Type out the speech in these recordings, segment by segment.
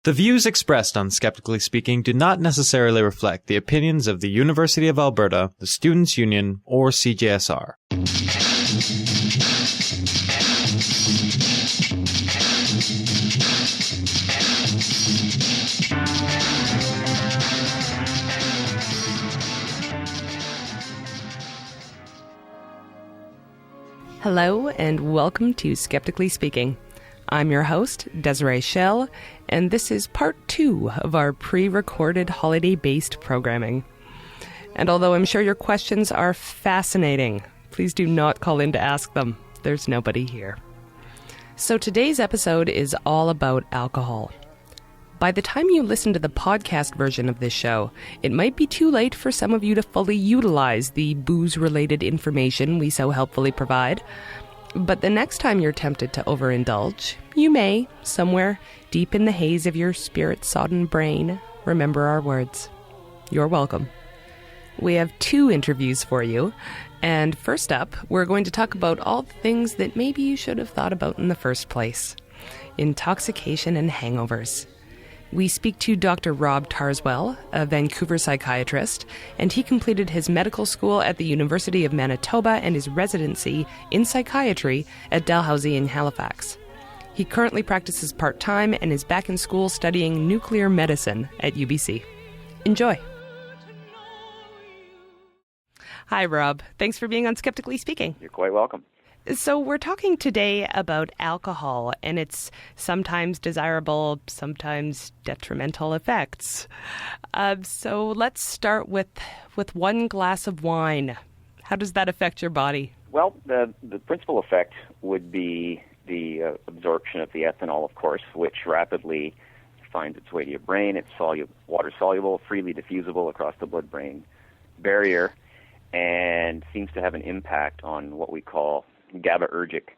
The views expressed on Skeptically Speaking do not necessarily reflect the opinions of the University of Alberta, the Students' Union, or CJSR. Hello and welcome to Skeptically Speaking. I'm your host, Desiree Schell, and this is part 2 of our pre-recorded holiday-based programming. And although I'm sure your questions are fascinating, please do not call in to ask them. There's nobody here. So today's episode is all about alcohol. By the time you listen to the podcast version of this show, it might be too late for some of you to fully utilize the booze-related information we so helpfully provide. But the next time you're tempted to overindulge, you may, somewhere deep in the haze of your spirit-sodden brain, remember our words. You're welcome. We have 2 interviews for you, and first up, we're going to talk about all the things that maybe you should have thought about in the first place. Intoxication and hangovers. We speak to Dr. Rob Tarzwell, a Vancouver psychiatrist, and he completed his medical school at the University of Manitoba and his residency in psychiatry at Dalhousie in Halifax. He currently practices part-time and is back in school studying nuclear medicine at UBC. Enjoy. Hi, Rob. Thanks for being on Skeptically Speaking. You're quite welcome. So we're talking today about alcohol and its sometimes desirable, sometimes detrimental effects. So let's start with 1 glass of wine. How does that affect your body? Well, the principal effect would be the absorption of the ethanol, of course, which rapidly finds its way to your brain. It's water-soluble, freely diffusible across the blood-brain barrier, and seems to have an impact on what we call GABAergic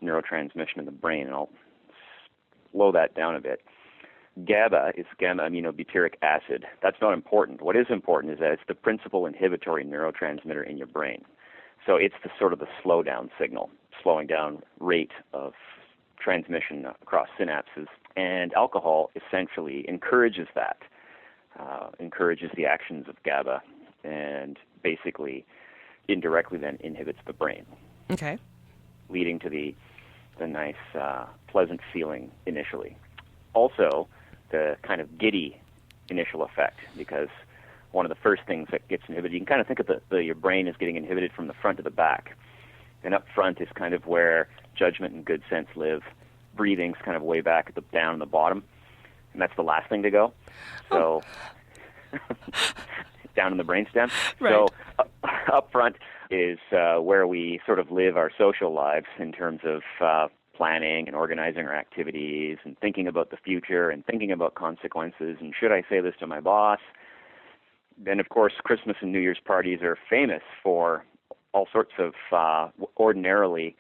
neurotransmission in the brain, and I'll slow that down a bit. GABA is gamma-aminobutyric acid. That's not important. What is important is that it's the principal inhibitory neurotransmitter in your brain. So it's the sort of the slow-down signal, slowing down rate of transmission across synapses. And alcohol essentially encourages that, encourages the actions of GABA, and basically indirectly then inhibits the brain. Okay. Leading to the nice, pleasant feeling initially. Also, the kind of giddy initial effect, because one of the first things that gets inhibited, you can kind of think of your brain as getting inhibited from the front to the back. And up front is kind of where judgment and good sense live. Breathing's kind of way back down the bottom, and that's the last thing to go. So, down in the brainstem. Right. So, up front is where we sort of live our social lives in terms of planning and organizing our activities and thinking about the future and thinking about consequences and should I say this to my boss. Then, of course, Christmas and New Year's parties are famous for all sorts of ordinarily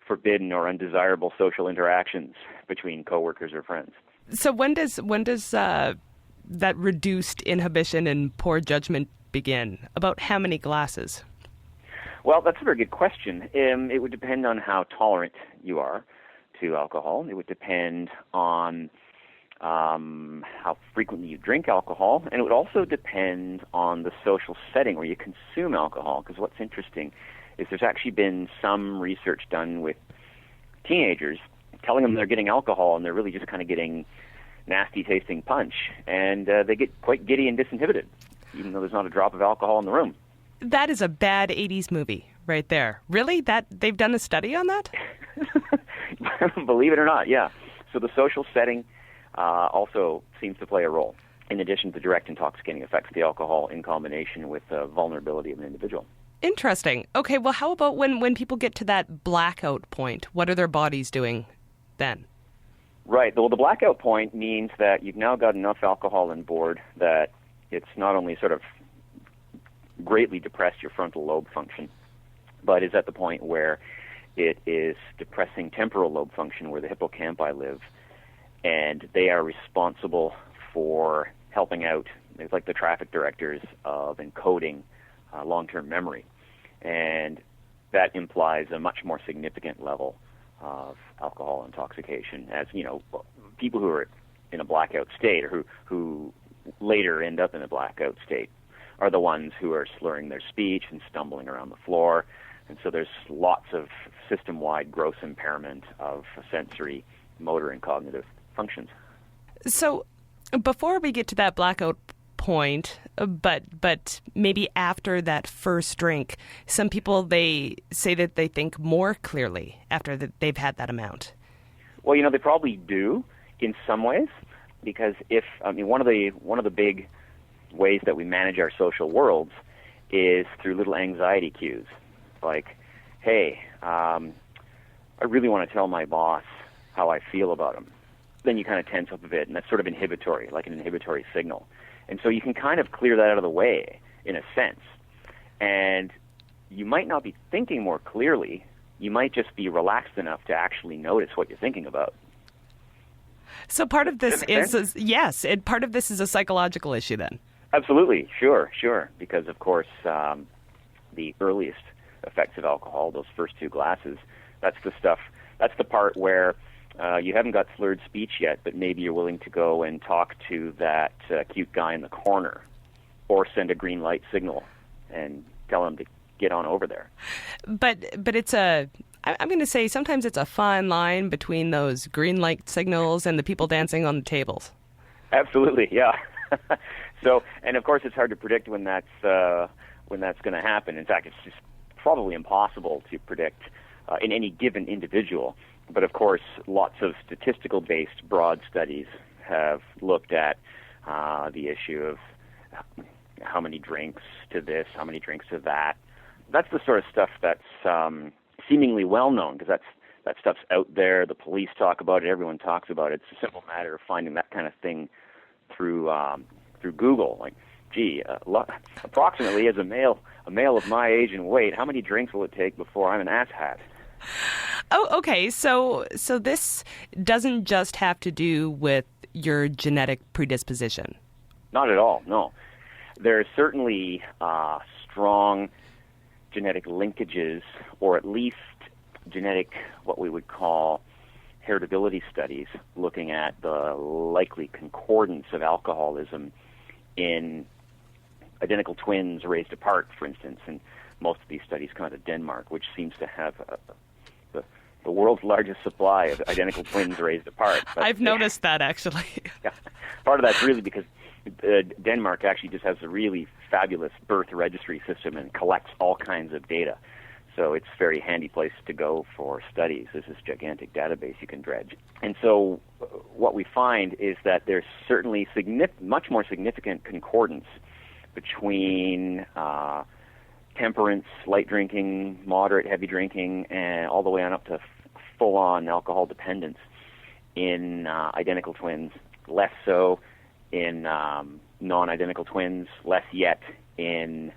forbidden or undesirable social interactions between coworkers or friends. So when does that reduced inhibition and poor judgment begin? About how many glasses? Well, that's a very good question. It would depend on how tolerant you are to alcohol. It would depend on how frequently you drink alcohol, and it would also depend on the social setting where you consume alcohol, because what's interesting is there's actually been some research done with teenagers telling them they're getting alcohol, and they're really just kind of getting nasty-tasting punch, and they get quite giddy and disinhibited, even though there's not a drop of alcohol in the room. That is a bad 80s movie right there. Really? They've done a study on that? Believe it or not, yeah. So the social setting also seems to play a role, in addition to direct intoxicating effects of the alcohol in combination with the vulnerability of an individual. Interesting. Okay, well, how about when people get to that blackout point? What are their bodies doing then? Right. Well, the blackout point means that you've now got enough alcohol on board that it's not only sort of greatly depressed your frontal lobe function, but is at the point where it is depressing temporal lobe function where the hippocampi live, and they are responsible for helping out. It's like the traffic directors of encoding long-term memory, and that implies a much more significant level of alcohol intoxication. As you know, people who are in a blackout state, or who later end up in a blackout state, are the ones who are slurring their speech and stumbling around the floor. And so there's lots of system-wide gross impairment of sensory, motor, and cognitive functions. So before we get to that blackout point, but maybe after that first drink, some people, they say that they think more clearly after they've had that amount. Well, they probably do in some ways, because one of the big ways that we manage our social worlds is through little anxiety cues, like, hey, I really want to tell my boss how I feel about him. Then you kind of tense up a bit, and that's sort of inhibitory, like an inhibitory signal. And so you can kind of clear that out of the way, in a sense. And you might not be thinking more clearly. You might just be relaxed enough to actually notice what you're thinking about. So part of this part of this is a psychological issue then. Absolutely, sure. Because, of course, the earliest effects of alcohol, those first two glasses, that's the part where you haven't got slurred speech yet, but maybe you're willing to go and talk to that cute guy in the corner, or send a green light signal and tell him to get on over there. But I'm going to say sometimes it's a fine line between those green light signals and the people dancing on the tables. Absolutely, yeah. So, and of course, it's hard to predict when that's going to happen. In fact, it's just probably impossible to predict in any given individual. But of course, lots of statistical-based broad studies have looked at the issue of how many drinks to this, how many drinks to that. That's the sort of stuff that's seemingly well-known, because that stuff's out there. The police talk about it. Everyone talks about it. It's a simple matter of finding that kind of thing through Google. Like, gee, approximately as a male of my age and weight, how many drinks will it take before I'm an asshat? Oh, okay. So this doesn't just have to do with your genetic predisposition. Not at all, no. There are certainly strong genetic linkages, or at least genetic, what we would call heritability studies, looking at the likely concordance of alcoholism in identical twins raised apart, for instance. And most of these studies come out of Denmark, which seems to have the world's largest supply of identical twins raised apart. But I've noticed that, actually. Yeah. Part of that's really because Denmark actually just has a really fabulous birth registry system and collects all kinds of data. So it's a very handy place to go for studies. There's this gigantic database you can dredge. And so what we find is that there's certainly much more significant concordance between temperance, light drinking, moderate, heavy drinking, and all the way on up to full-on alcohol dependence in identical twins, less so in non-identical twins, less yet in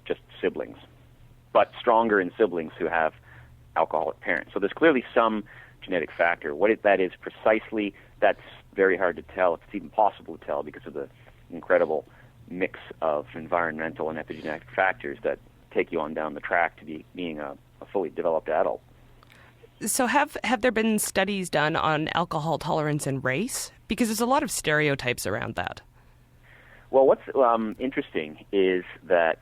just siblings, but stronger in siblings who have alcoholic parents. So there's clearly some genetic factor. What that is precisely, that's very hard to tell. It's even possible to tell because of the incredible mix of environmental and epigenetic factors that take you on down the track to being a fully developed adult. So have there been studies done on alcohol tolerance and race? Because there's a lot of stereotypes around that. Well, what's interesting is that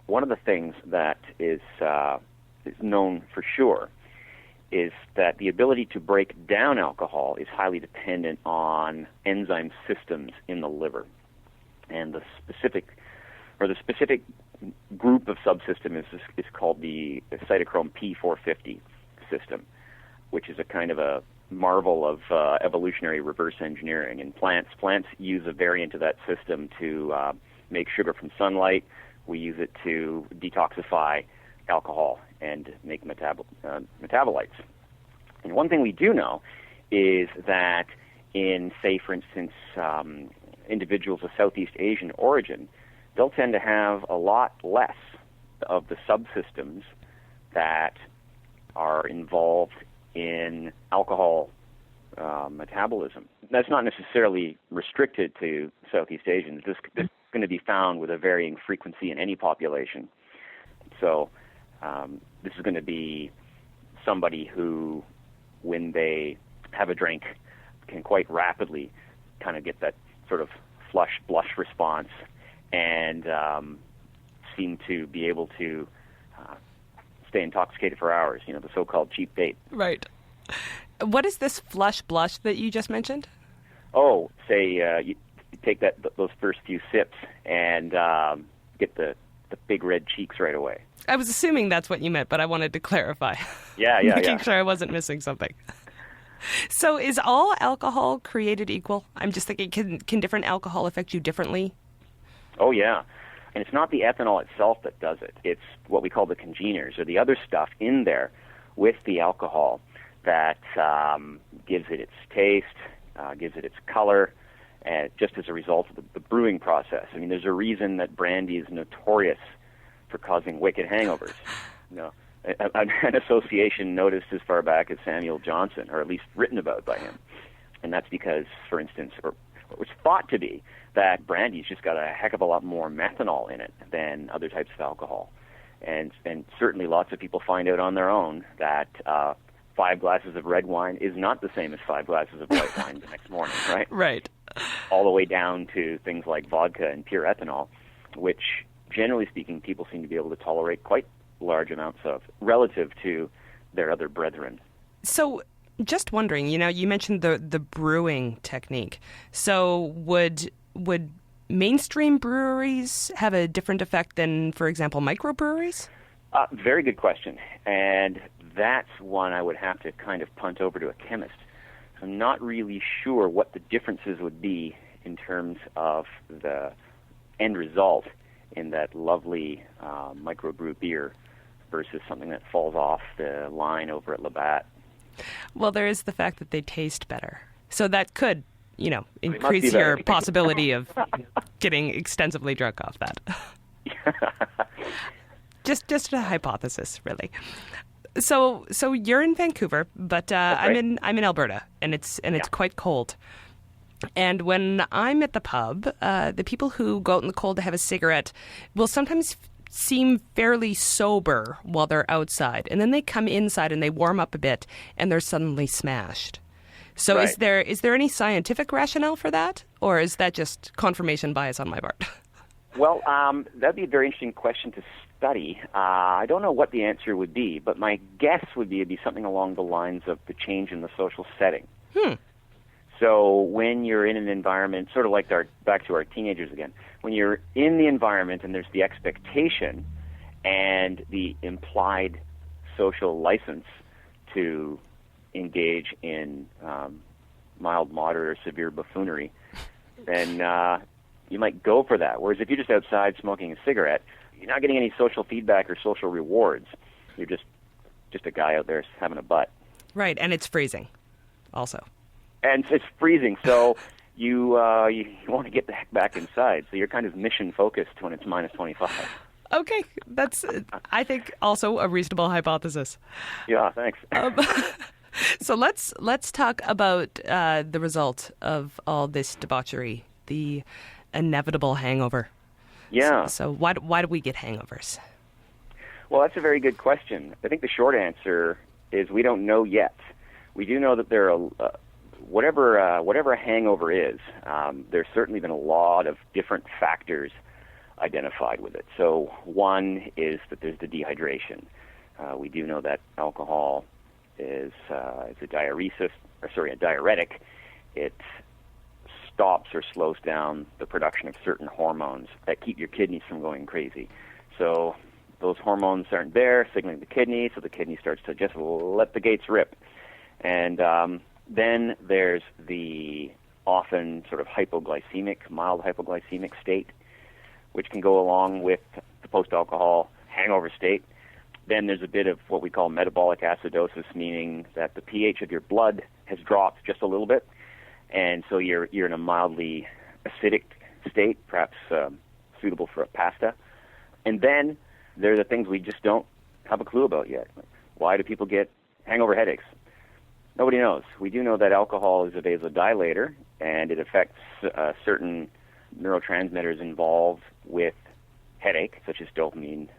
one of the things that is known for sure is that the ability to break down alcohol is highly dependent on enzyme systems in the liver. And the specific group of subsystem is called the cytochrome P450 system, which is a kind of a marvel of evolutionary reverse engineering. In plants use a variant of that system to make sugar from sunlight. We use it to detoxify alcohol and make metabolites. And one thing we do know is that in, say, for instance, individuals of Southeast Asian origin, they'll tend to have a lot less of the subsystems that are involved in alcohol metabolism. That's not necessarily restricted to Southeast Asians. This is going to be found with a varying frequency in any population. So this is going to be somebody who, when they have a drink, can quite rapidly kind of get that sort of flush, blush response and seem to be able to stay intoxicated for hours, the so-called cheap date. Right. What is this flush blush that you just mentioned? Oh, say you take those first few sips and get the big red cheeks right away. I was assuming that's what you meant, but I wanted to clarify. Yeah. Making sure I wasn't missing something. So is all alcohol created equal? I'm just thinking, can different alcohol affect you differently? Oh, yeah. And it's not the ethanol itself that does it. It's what we call the congeners, or the other stuff in there with the alcohol that gives it its taste, gives it its color, just as a result of the brewing process. I mean, there's a reason that brandy is notorious for causing wicked hangovers. An association noticed as far back as Samuel Johnson, or at least written about by him. And that's because, for instance, or it was thought to be that brandy's just got a heck of a lot more methanol in it than other types of alcohol. And certainly lots of people find out on their own that 5 glasses of red wine is not the same as 5 glasses of white wine the next morning, right? Right. All the way down to things like vodka and pure ethanol, which, generally speaking, people seem to be able to tolerate quite large amounts of relative to their other brethren. So just wondering, you mentioned the brewing technique. So would mainstream breweries have a different effect than, for example, microbreweries? Very good question. And that's one I would have to kind of punt over to a chemist. I'm not really sure what the differences would be in terms of the end result in that lovely microbrew beer versus something that falls off the line over at Labatt. Well, there is the fact that they taste better. So that could, increase your possibility of getting extensively drunk off that. Just a hypothesis, really. So you're in Vancouver, but I'm in Alberta, and it's quite cold. And when I'm at the pub, the people who go out in the cold to have a cigarette will sometimes seem fairly sober while they're outside, and then they come inside and they warm up a bit, and they're suddenly smashed. So right. Is there any scientific rationale for that, or is that just confirmation bias on my part? Well, that'd be a very interesting question to study. I don't know what the answer would be, but my guess would be it'd be something along the lines of the change in the social setting. So when you're in an environment, sort of like back to our teenagers again, when you're in the environment and there's the expectation and the implied social license to engage in mild, moderate, or severe buffoonery, then you might go for that. Whereas if you're just outside smoking a cigarette, you're not getting any social feedback or social rewards. You're just a guy out there having a butt. Right, and it's freezing also. And it's freezing, so you want to get the heck back inside. So you're kind of mission focused when it's minus 25. Okay, that's, I think, also a reasonable hypothesis. Yeah, thanks. So let's talk about the result of all this debauchery, the inevitable hangover. Yeah. So why do we get hangovers? Well, that's a very good question. I think the short answer is we don't know yet. We do know that there are whatever a hangover is. There's certainly been a lot of different factors identified with it. So one is that there's the dehydration. We do know that alcohol is a diuretic. It stops or slows down the production of certain hormones that keep your kidneys from going crazy. So those hormones aren't there, signaling the kidney, so the kidney starts to just let the gates rip. And then there's the often sort of mild hypoglycemic state, which can go along with the post-alcohol hangover state. Then there's a bit of what we call metabolic acidosis, meaning that the pH of your blood has dropped just a little bit, and so you're in a mildly acidic state, perhaps suitable for a pasta. And then there are the things we just don't have a clue about yet. Why do people get hangover headaches? Nobody knows. We do know that alcohol is a vasodilator, and it affects certain neurotransmitters involved with headache, such as dopamine,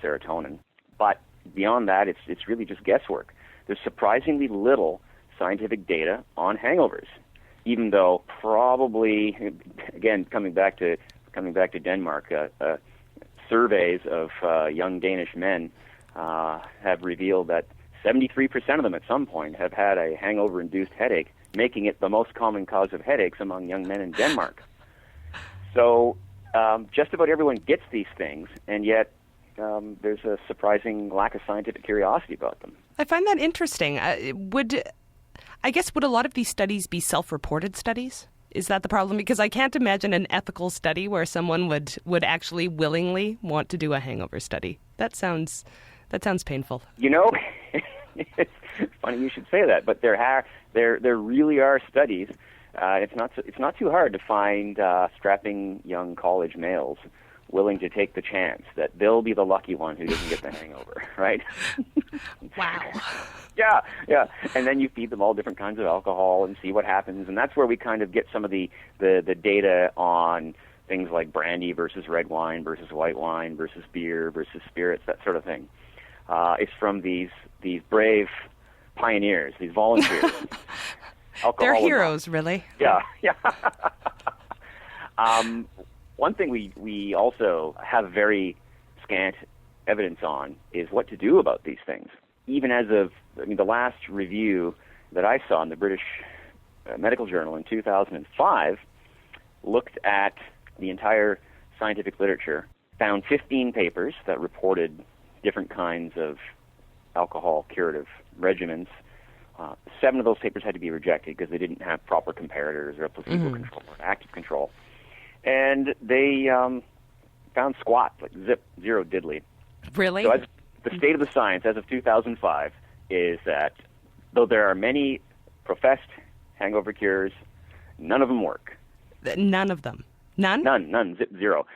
serotonin. But beyond that, it's really just guesswork. There's surprisingly little scientific data on hangovers. even though probably, again, coming back to Denmark, surveys of young Danish men have revealed that 73% of them at some point have had a hangover-induced headache, making it the most common cause of headaches among young men in Denmark. So just about everyone gets these things, and yet there's a surprising lack of scientific curiosity about them. I find that interesting. Would a lot of these studies be self-reported studies? Is that the problem? Because I can't imagine an ethical study where someone would actually willingly want to do a hangover study. That sounds painful. You know, it's funny you should say that, but there really are studies. It's not too hard to find strapping young college males willing to take the chance that they'll be the lucky one who doesn't get the hangover, right? Wow. Yeah. And then you feed them all different kinds of alcohol and see what happens. And that's where we kind of get some of the data on things like brandy versus red wine versus white wine versus beer versus spirits, that sort of thing. It's from these brave pioneers, these volunteers. They're heroes, really. Yeah. One thing we also have very scant evidence on is what to do about these things. Even as of, the last review that I saw in the British Medical Journal in 2005 looked at the entire scientific literature, found 15 papers that reported different kinds of alcohol curative regimens. 7 of those papers had to be rejected because they didn't have proper comparators or a placebo control or active control. And they found squat, like zero diddly. Really? So the state of the science as of 2005 is that though there are many professed hangover cures, none of them work. None of them? None? None, zero.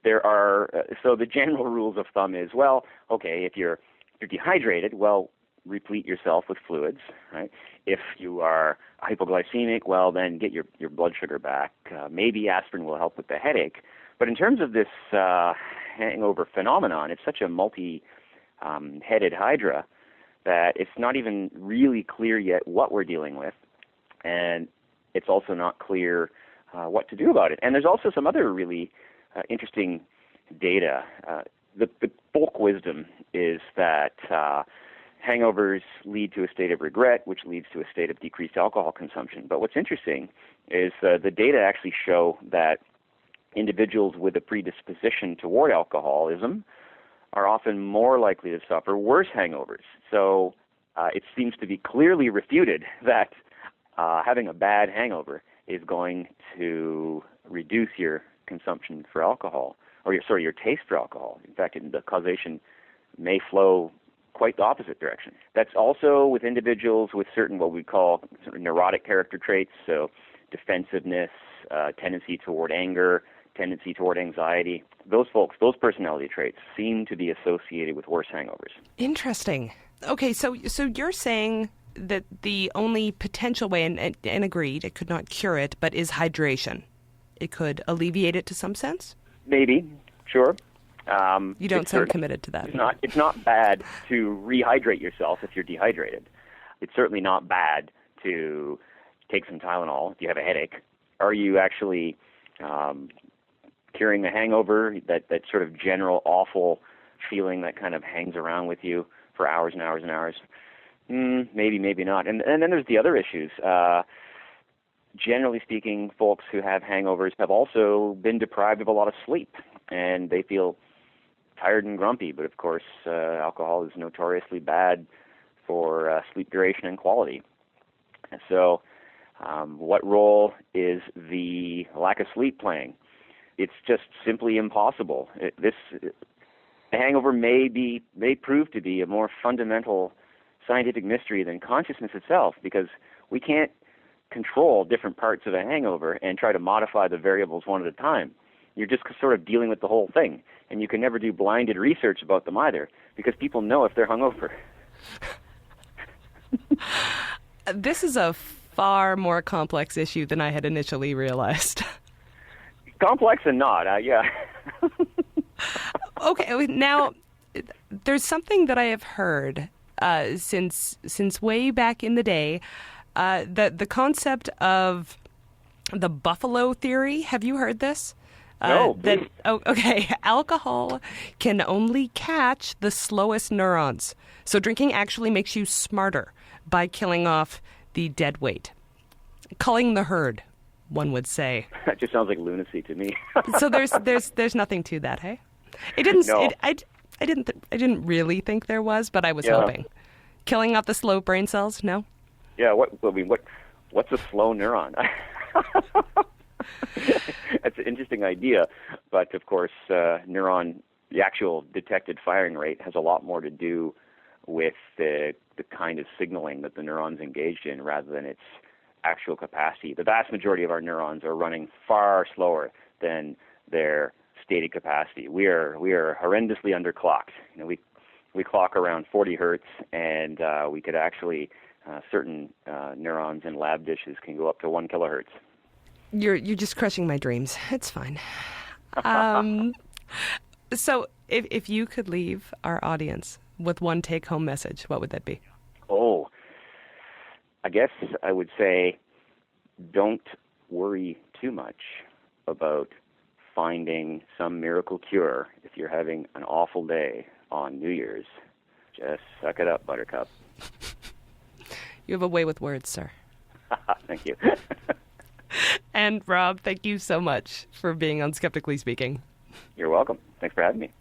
There are, so the general rules of thumb is, well, okay, if you're dehydrated, well, replete yourself with fluids, right? If you are hypoglycemic, well, then get your blood sugar back. Maybe aspirin will help with the headache. But in terms of this hangover phenomenon, it's such a multi-headed hydra that it's not even really clear yet what we're dealing with, and it's also not clear what to do about it. And there's also some other really interesting data. The folk wisdom is that hangovers lead to a state of regret, which leads to a state of decreased alcohol consumption. But what's interesting is the data actually show that individuals with a predisposition toward alcoholism are often more likely to suffer worse hangovers. So it seems to be clearly refuted that having a bad hangover is going to reduce your consumption for alcohol, or your taste for alcohol. In fact, the causation may flow quite the opposite direction. That's also with individuals with certain what we call sort of neurotic character traits, so defensiveness, tendency toward anger, tendency toward anxiety. Those folks, those personality traits seem to be associated with worse hangovers. Interesting. Okay, so you're saying that the only potential way, and agreed, it could not cure it, but is hydration. It could alleviate it to some sense? Maybe, sure. You don't sound committed to that. It's not bad to rehydrate yourself if you're dehydrated. It's certainly not bad to take some Tylenol if you have a headache. Are you actually curing the hangover, that sort of general awful feeling that kind of hangs around with you for hours and hours and hours? Maybe, maybe not. And then there's the other issues. Generally speaking, folks who have hangovers have also been deprived of a lot of sleep, and they feel tired and grumpy. But of course, alcohol is notoriously bad for sleep duration and quality. And so what role is the lack of sleep playing? It's just simply impossible. The hangover may prove to be a more fundamental scientific mystery than consciousness itself, because we can't control different parts of a hangover and try to modify the variables one at a time. You're just sort of dealing with the whole thing, and you can never do blinded research about them either, because people know if they're hungover. This is a far more complex issue than I had initially realized. Complex and not, yeah. Okay, now there's something that I have heard since way back in the day The concept of the buffalo theory, have you heard this? No, okay. Alcohol can only catch the slowest neurons. So drinking actually makes you smarter by killing off the dead weight. Culling the herd, one would say. That just sounds like lunacy to me. So there's nothing to that, hey? It didn't. No. I didn't really think there was, but I was hoping. Killing off the slow brain cells? No. Yeah. What's a slow neuron? That's an interesting idea, but of course, the actual detected firing rate has a lot more to do with the kind of signaling that the neuron's engaged in rather than its actual capacity. The vast majority of our neurons are running far slower than their stated capacity. We are horrendously underclocked. We clock around 40 hertz, and we could actually certain neurons in lab dishes can go up to 1 kilohertz. You're just crushing my dreams. It's fine. So if you could leave our audience with one take-home message, what would that be? Oh, I guess I would say don't worry too much about finding some miracle cure if you're having an awful day on New Year's. Just suck it up, Buttercup. You have a way with words, sir. Thank you. And Rob, thank you so much for being on Skeptically Speaking. You're welcome. Thanks for having me.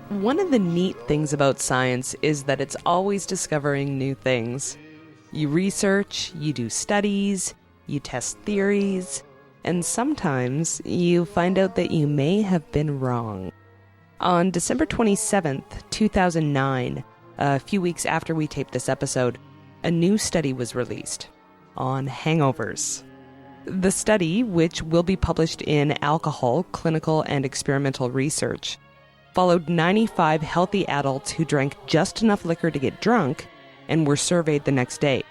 One of the neat things about science is that it's always discovering new things. You research, you do studies, you test theories, and sometimes you find out that you may have been wrong. On December 27th, 2009, a few weeks after we taped this episode, a new study was released on hangovers. The study, which will be published in Alcohol, Clinical and Experimental Research, followed 95 healthy adults who drank just enough liquor to get drunk and were surveyed the next day.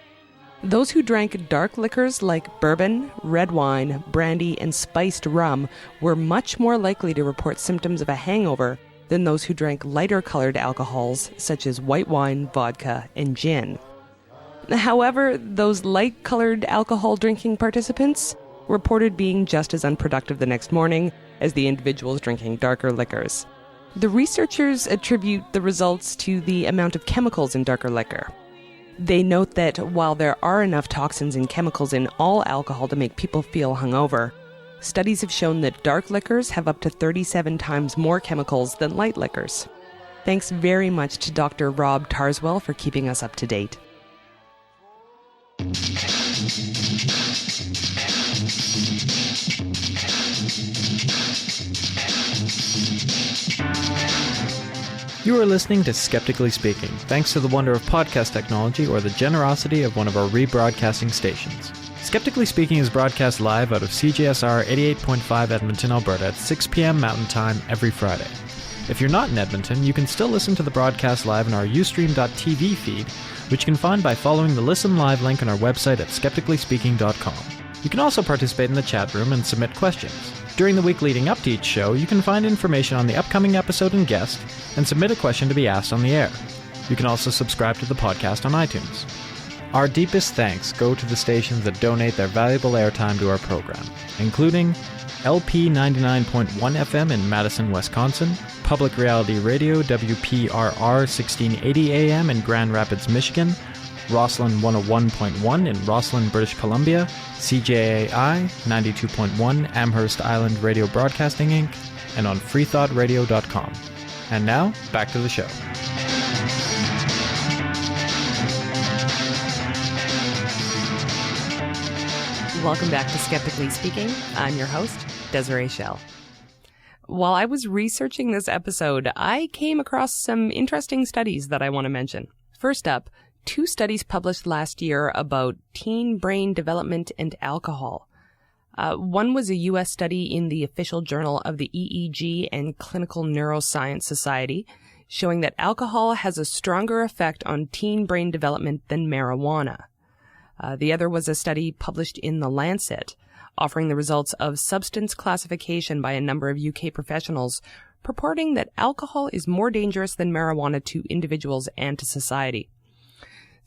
Those who drank dark liquors like bourbon, red wine, brandy, and spiced rum were much more likely to report symptoms of a hangover than those who drank lighter-colored alcohols such as white wine, vodka, and gin. However, those light-colored alcohol drinking participants reported being just as unproductive the next morning as the individuals drinking darker liquors. The researchers attribute the results to the amount of chemicals in darker liquor. They note that while there are enough toxins and chemicals in all alcohol to make people feel hungover, studies have shown that dark liquors have up to 37 times more chemicals than light liquors. Thanks very much to Dr. Rob Tarzwell for keeping us up to date. You are listening to Skeptically Speaking, thanks to the wonder of podcast technology or the generosity of one of our rebroadcasting stations. Skeptically Speaking is broadcast live out of CJSR 88.5 Edmonton, Alberta at 6 p.m. Mountain Time every Friday. If you're not in Edmonton, you can still listen to the broadcast live in our Ustream.tv feed, which you can find by following the Listen Live link on our website at skepticallyspeaking.com. You can also participate in the chat room and submit questions. During the week leading up to each show, you can find information on the upcoming episode and guest, and submit a question to be asked on the air. You can also subscribe to the podcast on iTunes. Our deepest thanks go to the stations that donate their valuable airtime to our program, including LP 99.1 FM in Madison, Wisconsin, Public Reality Radio WPRR 1680 AM in Grand Rapids, Michigan, Roslyn 101.1 in Roslyn, British Columbia, CJAI 92.1 Amherst Island Radio Broadcasting Inc., and on freethoughtradio.com. And now, back to the show. Welcome back to Skeptically Speaking. I'm your host, Desiree Schell. While I was researching this episode, I came across some interesting studies that I want to mention. First up, 2 studies published last year about teen brain development and alcohol. One was a U.S. study in the official journal of the EEG and Clinical Neuroscience Society, showing that alcohol has a stronger effect on teen brain development than marijuana. The other was a study published in The Lancet, offering the results of substance classification by a number of UK professionals, purporting that alcohol is more dangerous than marijuana to individuals and to society.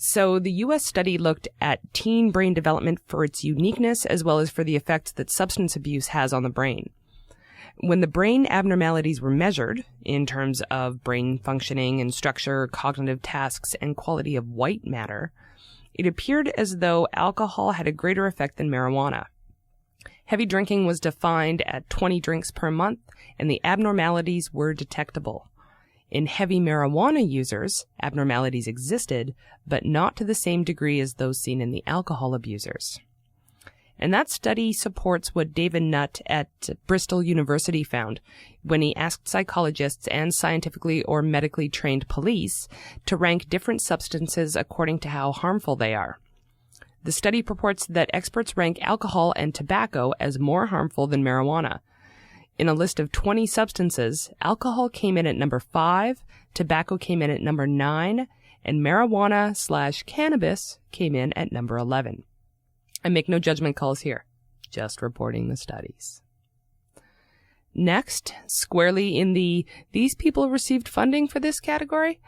So the U.S. study looked at teen brain development for its uniqueness as well as for the effects that substance abuse has on the brain. When the brain abnormalities were measured in terms of brain functioning and structure, cognitive tasks, and quality of white matter, it appeared as though alcohol had a greater effect than marijuana. Heavy drinking was defined at 20 drinks per month, and the abnormalities were detectable. In heavy marijuana users, abnormalities existed, but not to the same degree as those seen in the alcohol abusers. And that study supports what David Nutt at Bristol University found when he asked psychologists and scientifically or medically trained police to rank different substances according to how harmful they are. The study purports that experts rank alcohol and tobacco as more harmful than marijuana. In a list of 20 substances, alcohol came in at number 5, tobacco came in at number 9, and marijuana/cannabis came in at number 11. I make no judgment calls here, just reporting the studies. Next, squarely in the "these people received funding for this" category,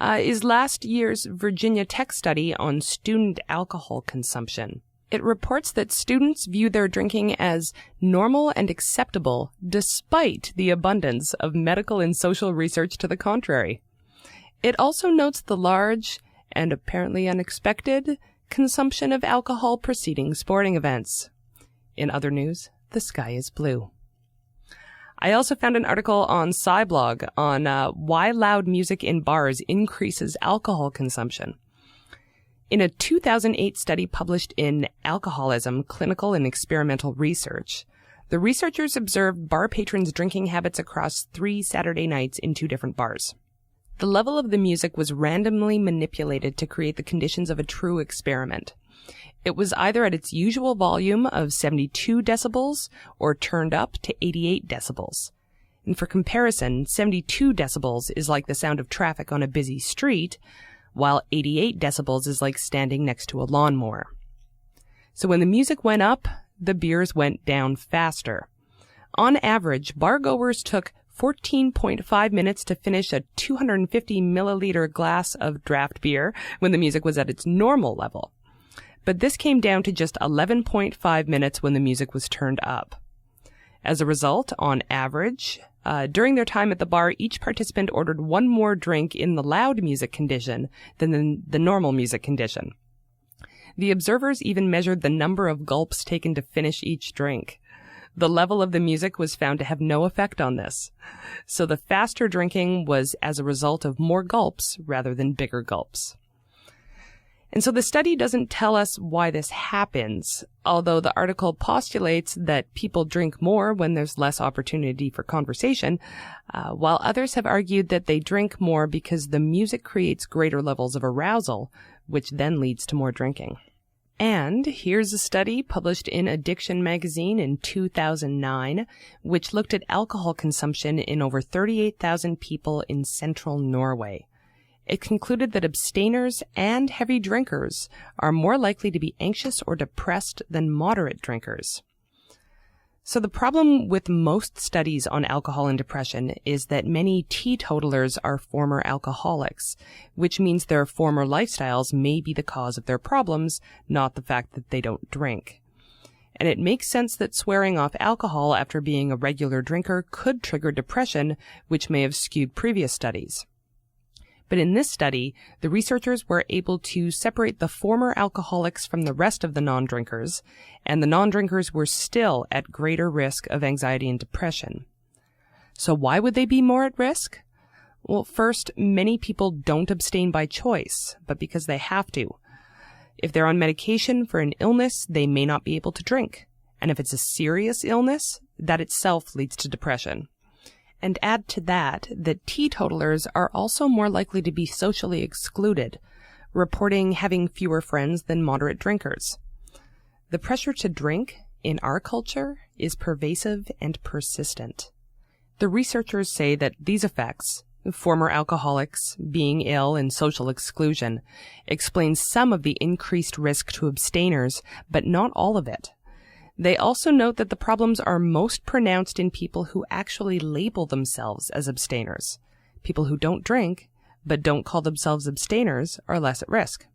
is last year's Virginia Tech study on student alcohol consumption. It reports that students view their drinking as normal and acceptable despite the abundance of medical and social research to the contrary. It also notes the large and apparently unexpected consumption of alcohol preceding sporting events. In other news, the sky is blue. I also found an article on Sciblog on why loud music in bars increases alcohol consumption. In a 2008 study published in Alcoholism, Clinical and Experimental Research, the researchers observed bar patrons' drinking habits across 3 Saturday nights in 2 different bars. The level of the music was randomly manipulated to create the conditions of a true experiment. It was either at its usual volume of 72 decibels or turned up to 88 decibels. And for comparison, 72 decibels is like the sound of traffic on a busy street, while 88 decibels is like standing next to a lawnmower. So when the music went up, the beers went down faster. On average, bargoers took 14.5 minutes to finish a 250 milliliter glass of draft beer when the music was at its normal level. But this came down to just 11.5 minutes when the music was turned up. As a result, on average, during their time at the bar, each participant ordered 1 more drink in the loud music condition than in the normal music condition. The observers even measured the number of gulps taken to finish each drink. The level of the music was found to have no effect on this. So the faster drinking was as a result of more gulps rather than bigger gulps. And so the study doesn't tell us why this happens, although the article postulates that people drink more when there's less opportunity for conversation, while others have argued that they drink more because the music creates greater levels of arousal, which then leads to more drinking. And here's a study published in Addiction magazine in 2009, which looked at alcohol consumption in over 38,000 people in central Norway. It concluded that abstainers and heavy drinkers are more likely to be anxious or depressed than moderate drinkers. So the problem with most studies on alcohol and depression is that many teetotalers are former alcoholics, which means their former lifestyles may be the cause of their problems, not the fact that they don't drink. And it makes sense that swearing off alcohol after being a regular drinker could trigger depression, which may have skewed previous studies. But in this study, the researchers were able to separate the former alcoholics from the rest of the non-drinkers, and the non-drinkers were still at greater risk of anxiety and depression. So why would they be more at risk? Well, first, many people don't abstain by choice, but because they have to. If they're on medication for an illness, they may not be able to drink. And if it's a serious illness, that itself leads to depression. And add to that teetotalers are also more likely to be socially excluded, reporting having fewer friends than moderate drinkers. The pressure to drink in our culture is pervasive and persistent. The researchers say that these effects, former alcoholics, being ill, and social exclusion, explain some of the increased risk to abstainers, but not all of it. They also note that the problems are most pronounced in people who actually label themselves as abstainers. People who don't drink, but don't call themselves abstainers, are less at risk.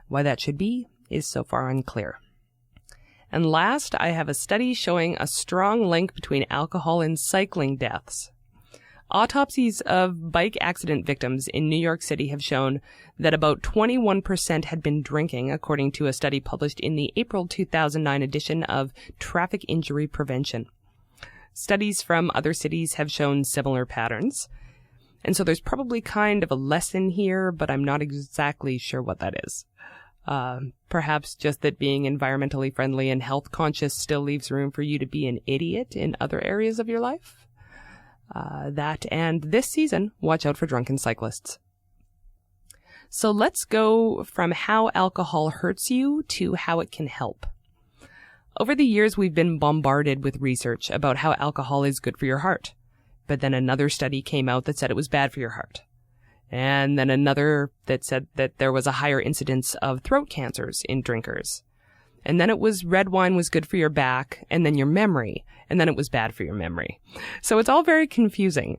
Why that should be is so far unclear. And last, I have a study showing a strong link between alcohol and cycling deaths. Autopsies of bike accident victims in New York City have shown that about 21% had been drinking, according to a study published in the April 2009 edition of Traffic Injury Prevention. Studies from other cities have shown similar patterns. And so there's probably kind of a lesson here, but I'm not exactly sure what that is. Perhaps just that being environmentally friendly and health conscious still leaves room for you to be an idiot in other areas of your life. That and this season, watch out for drunken cyclists. So let's go from how alcohol hurts you to how it can help. Over the years, we've been bombarded with research about how alcohol is good for your heart. But then another study came out that said it was bad for your heart. And then another that said that there was a higher incidence of throat cancers in drinkers. And then it was red wine was good for your back, and then your memory, and then it was bad for your memory. So it's all very confusing.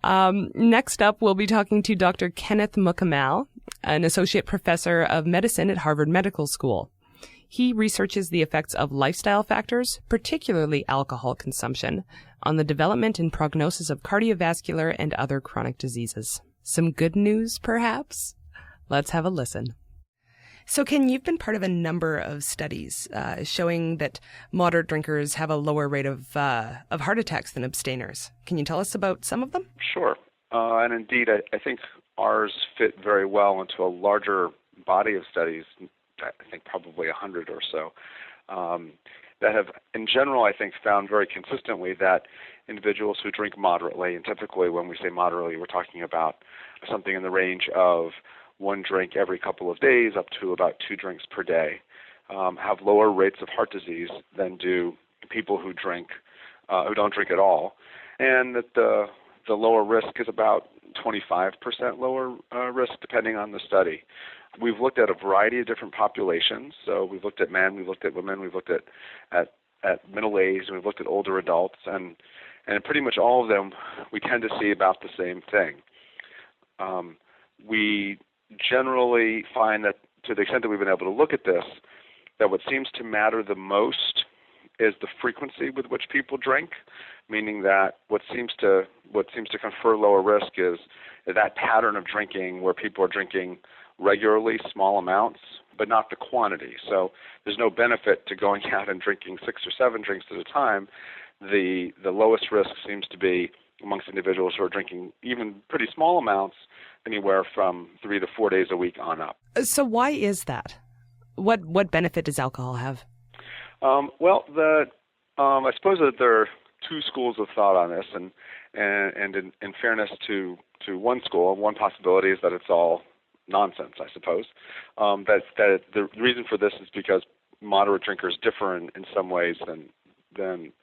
Next up, we'll be talking to Dr. Kenneth Mukamal, an associate professor of medicine at Harvard Medical School. He researches the effects of lifestyle factors, particularly alcohol consumption, on the development and prognosis of cardiovascular and other chronic diseases. Some good news, perhaps? Let's have a listen. So, Ken, you've been part of a number of studies showing that moderate drinkers have a lower rate of heart attacks than abstainers. Can you tell us about some of them? Sure. And indeed, I think ours fit very well into a larger body of studies, I think probably 100 or so, that have, in general, I think, found very consistently that individuals who drink moderately, and typically when we say moderately, we're talking about something in the range of 1 drink every couple of days up to about 2 drinks per day, have lower rates of heart disease than do people who don't drink at all, and that the lower risk is about 25% lower risk depending on the study. We've looked at a variety of different populations. So we've looked at men, we've looked at women, we've looked at middle age, and we've looked at older adults, and pretty much all of them we tend to see about the same thing. We generally find that, to the extent that we've been able to look at this, that what seems to matter the most is the frequency with which people drink, meaning that what seems to confer lower risk is that pattern of drinking where people are drinking regularly small amounts, but not the quantity. So there's no benefit to going out and drinking 6 or 7 drinks at a time. The lowest risk seems to be amongst individuals who are drinking even pretty small amounts, anywhere from 3 to 4 days a week on up. So why is that? What benefit does alcohol have? I suppose that there are 2 schools of thought on this, and in fairness to one school, one possibility is that it's all nonsense, I suppose. That the reason for this is because moderate drinkers differ in some ways than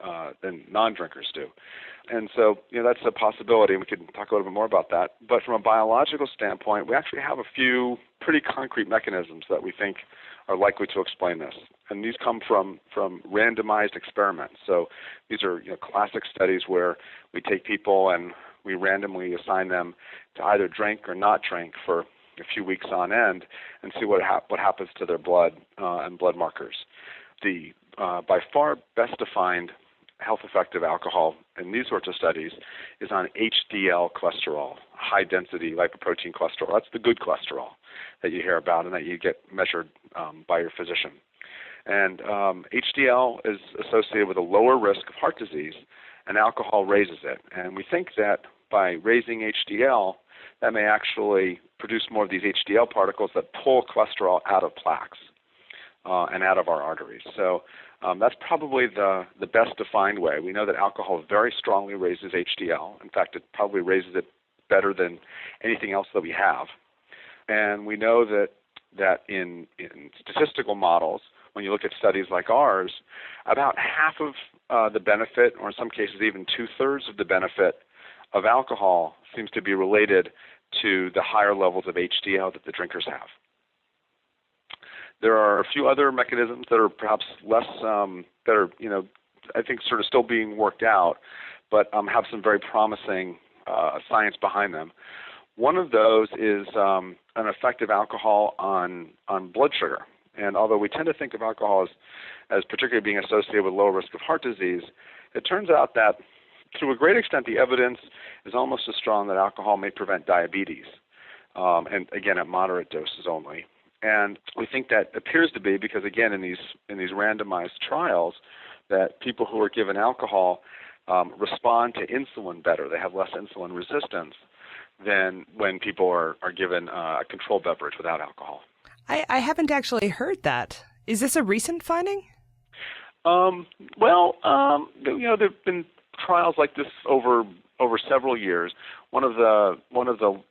non-drinkers do. And so, that's a possibility, and we can talk a little bit more about that. But from a biological standpoint, we actually have a few pretty concrete mechanisms that we think are likely to explain this. And these come from randomized experiments. So these are classic studies where we take people and we randomly assign them to either drink or not drink for a few weeks on end and see what happens to their blood and blood markers. The by far best defined health effect of alcohol in these sorts of studies is on HDL cholesterol, high-density lipoprotein cholesterol. That's the good cholesterol that you hear about and that you get measured by your physician. And HDL is associated with a lower risk of heart disease, and alcohol raises it. And we think that by raising HDL, that may actually produce more of these HDL particles that pull cholesterol out of plaques and out of our arteries. So that's probably the best defined way. We know that alcohol very strongly raises HDL. In fact, it probably raises it better than anything else that we have. And we know that in statistical models, when you look at studies like ours, about half of the benefit, or in some cases even 2/3 of the benefit of alcohol seems to be related to the higher levels of HDL that the drinkers have. There are a few other mechanisms that are perhaps less, that are, I think sort of still being worked out, but have some very promising science behind them. One of those is an effect of alcohol on blood sugar. And although we tend to think of alcohol as particularly being associated with lower risk of heart disease, it turns out that to a great extent the evidence is almost as strong that alcohol may prevent diabetes, and again at moderate doses only. And we think that appears to be because, again, in these randomized trials, that people who are given alcohol respond to insulin better. They have less insulin resistance than when people are given a controlled beverage without alcohol. I haven't actually heard that. Is this a recent finding? There've been trials like this over several years. One of the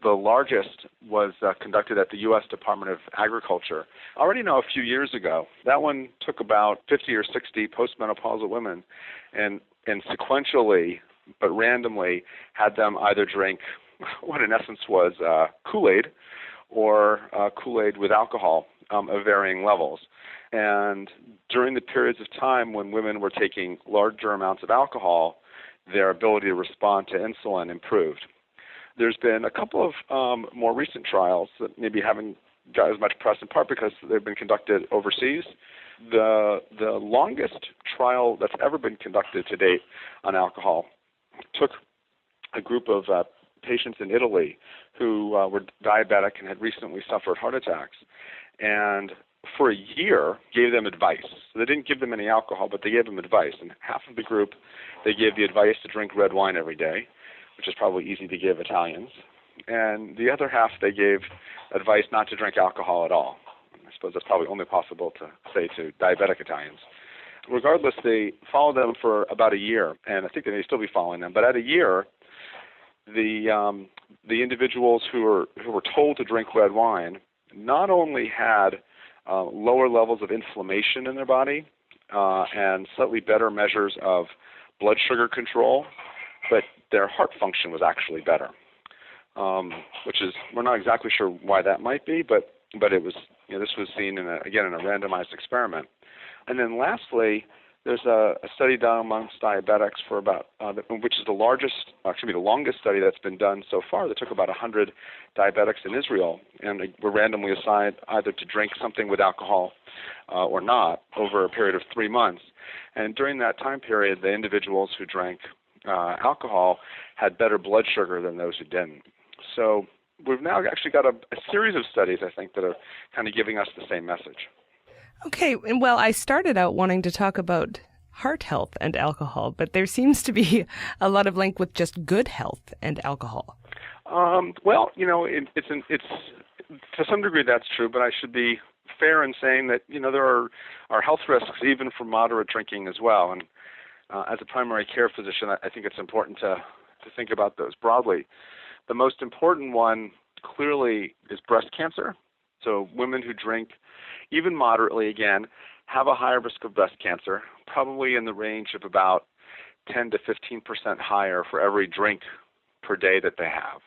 largest was conducted at the U.S. Department of Agriculture. Already now a few years ago. That one took about 50 or 60 postmenopausal women, and sequentially but randomly had them either drink what in essence was Kool-Aid or Kool-Aid with alcohol of varying levels. And during the periods of time when women were taking larger amounts of alcohol, their ability to respond to insulin improved. There's been a couple of more recent trials that maybe haven't got as much press, in part because they've been conducted overseas. The longest trial that's ever been conducted to date on alcohol took a group of patients in Italy who were diabetic and had recently suffered heart attacks, and for a year gave them advice. So they didn't give them any alcohol, but they gave them advice. And half of the group, they gave the advice to drink red wine every day, which is probably easy to give Italians. And the other half, they gave advice not to drink alcohol at all. I suppose that's probably only possible to say to diabetic Italians. Regardless, they followed them for about a year, and I think they may still be following them. But at a year, the individuals who were told to drink red wine not only had lower levels of inflammation in their body and slightly better measures of blood sugar control, but their heart function was actually better, which is, we're not exactly sure why that might be, but it was, this was seen in a randomized experiment. And then lastly, there's a study done amongst diabetics for about, which is the longest study that's been done so far, that took about 100 diabetics in Israel, and they were randomly assigned either to drink something with alcohol or not over a period of 3 months. And during that time period, the individuals who drank alcohol had better blood sugar than those who didn't. So we've now actually got a series of studies, I think, that are kind of giving us the same message. Okay, well, I started out wanting to talk about heart health and alcohol, but there seems to be a lot of link with just good health and alcohol. It's to some degree that's true, but I should be fair in saying that there are health risks even for moderate drinking as well. And as a primary care physician, I think it's important to think about those broadly. The most important one clearly is breast cancer. So women who drink even moderately, again, have a higher risk of breast cancer, probably in the range of about 10 to 15% higher for every drink per day that they have.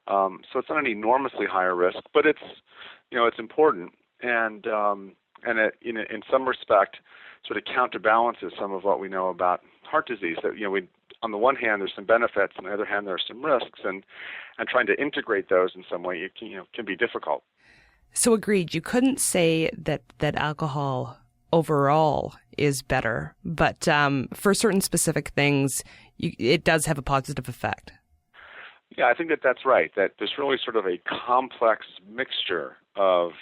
So it's not an enormously higher risk, but it's important, and it, in some respect, sort of counterbalances some of what we know about heart disease. That on the one hand, there's some benefits, on the other hand, there are some risks, and trying to integrate those in some way, can be difficult. So agreed. You couldn't say that alcohol overall is better, but for certain specific things, it does have a positive effect. Yeah, I think that's right. That there's really sort of a complex mixture of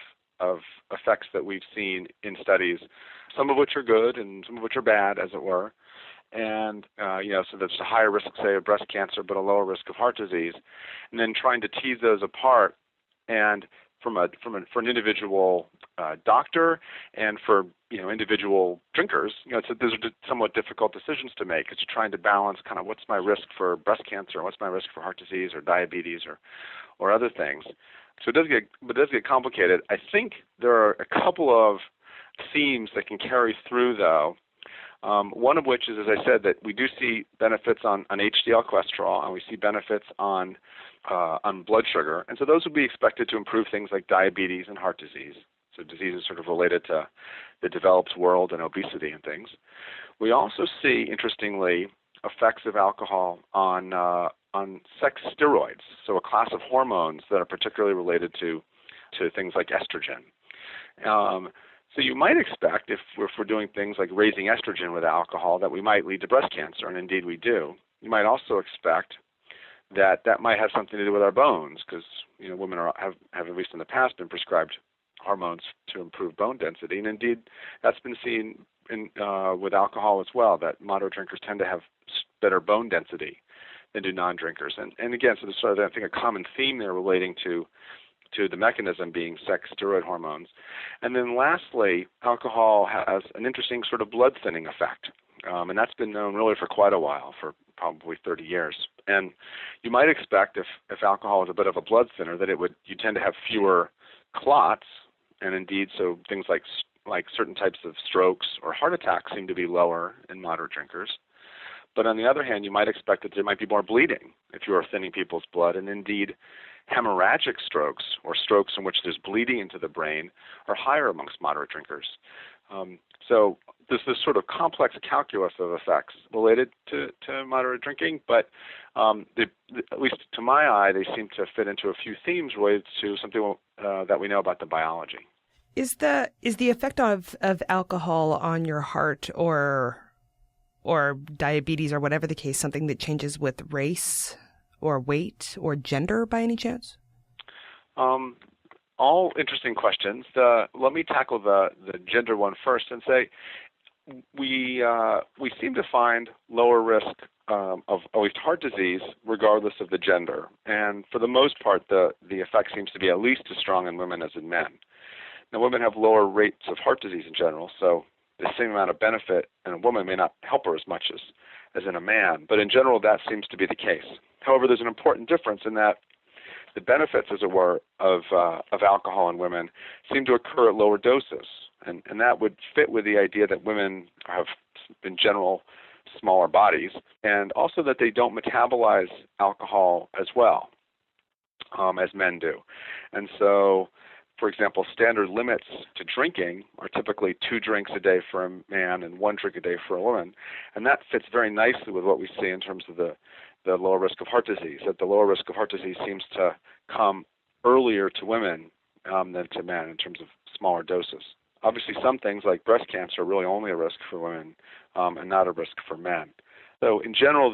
effects that we've seen in studies, some of which are good and some of which are bad, as it were. And so there's a higher risk, say, of breast cancer, but a lower risk of heart disease. And then trying to tease those apart, and for an individual doctor and for individual drinkers, those are somewhat difficult decisions to make, because you're trying to balance kind of what's my risk for breast cancer, what's my risk for heart disease or diabetes or other things. So it does get complicated. I think there are a couple of themes that can carry through, though. One of which is, as I said, that we do see benefits on HDL cholesterol, and we see benefits on blood sugar, and so those would be expected to improve things like diabetes and heart disease. So diseases sort of related to the developed world and obesity and things. We also see, interestingly, effects of alcohol on on sex steroids, so a class of hormones that are particularly related to things like estrogen. So you might expect, if we're doing things like raising estrogen with alcohol, that we might lead to breast cancer, and indeed we do. You might also expect that might have something to do with our bones, because women have at least in the past been prescribed hormones to improve bone density, and indeed that's been seen with alcohol as well, that moderate drinkers tend to have better bone density than do non-drinkers. And again, so there's sort of, I think, a common theme there relating to the mechanism being sex steroid hormones. And then lastly, alcohol has an interesting sort of blood thinning effect. And that's been known really for quite a while, for probably 30 years. And you might expect if alcohol is a bit of a blood thinner that you tend to have fewer clots, and indeed so things like certain types of strokes or heart attacks seem to be lower in moderate drinkers. But on the other hand, you might expect that there might be more bleeding if you are thinning people's blood, and indeed hemorrhagic strokes, or strokes in which there's bleeding into the brain, are higher amongst moderate drinkers. So there's this sort of complex calculus of effects related to moderate drinking, but at least to my eye, they seem to fit into a few themes related to something that we know about the biology. Is the effect of alcohol on your heart or diabetes or whatever the case something that changes with race or weight or gender by any chance? All interesting questions. Let me tackle the gender one first and say we seem to find lower risk of at least heart disease regardless of the gender. And for the most part, the effect seems to be at least as strong in women as in men. Now, women have lower rates of heart disease in general, so the same amount of benefit in a woman may not help her as much as in a man. But in general, that seems to be the case. However, there's an important difference in that the benefits, as it were, of alcohol in women seem to occur at lower doses. And that would fit with the idea that women have, in general, smaller bodies, and also that they don't metabolize alcohol as well as men do. And so, for example, standard limits to drinking are typically 2 drinks a day for a man and 1 drink a day for a woman. And that fits very nicely with what we see in terms of the lower risk of heart disease, that the lower risk of heart disease seems to come earlier to women than to men in terms of smaller doses. Obviously, some things like breast cancer are really only a risk for women and not a risk for men. So in general,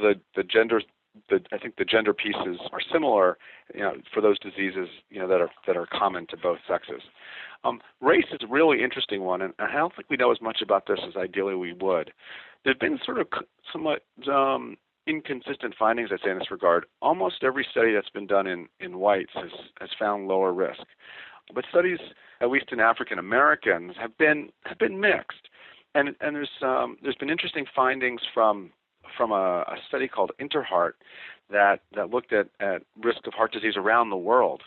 I think the gender pieces are similar, for those diseases, that are common to both sexes. Race is a really interesting one, and I don't think we know as much about this as ideally we would. There've been sort of somewhat inconsistent findings, I'd say, in this regard. Almost every study that's been done in whites has found lower risk, but studies, at least in African Americans, have been mixed. And there's been interesting findings from a study called Interheart that looked at risk of heart disease around the world.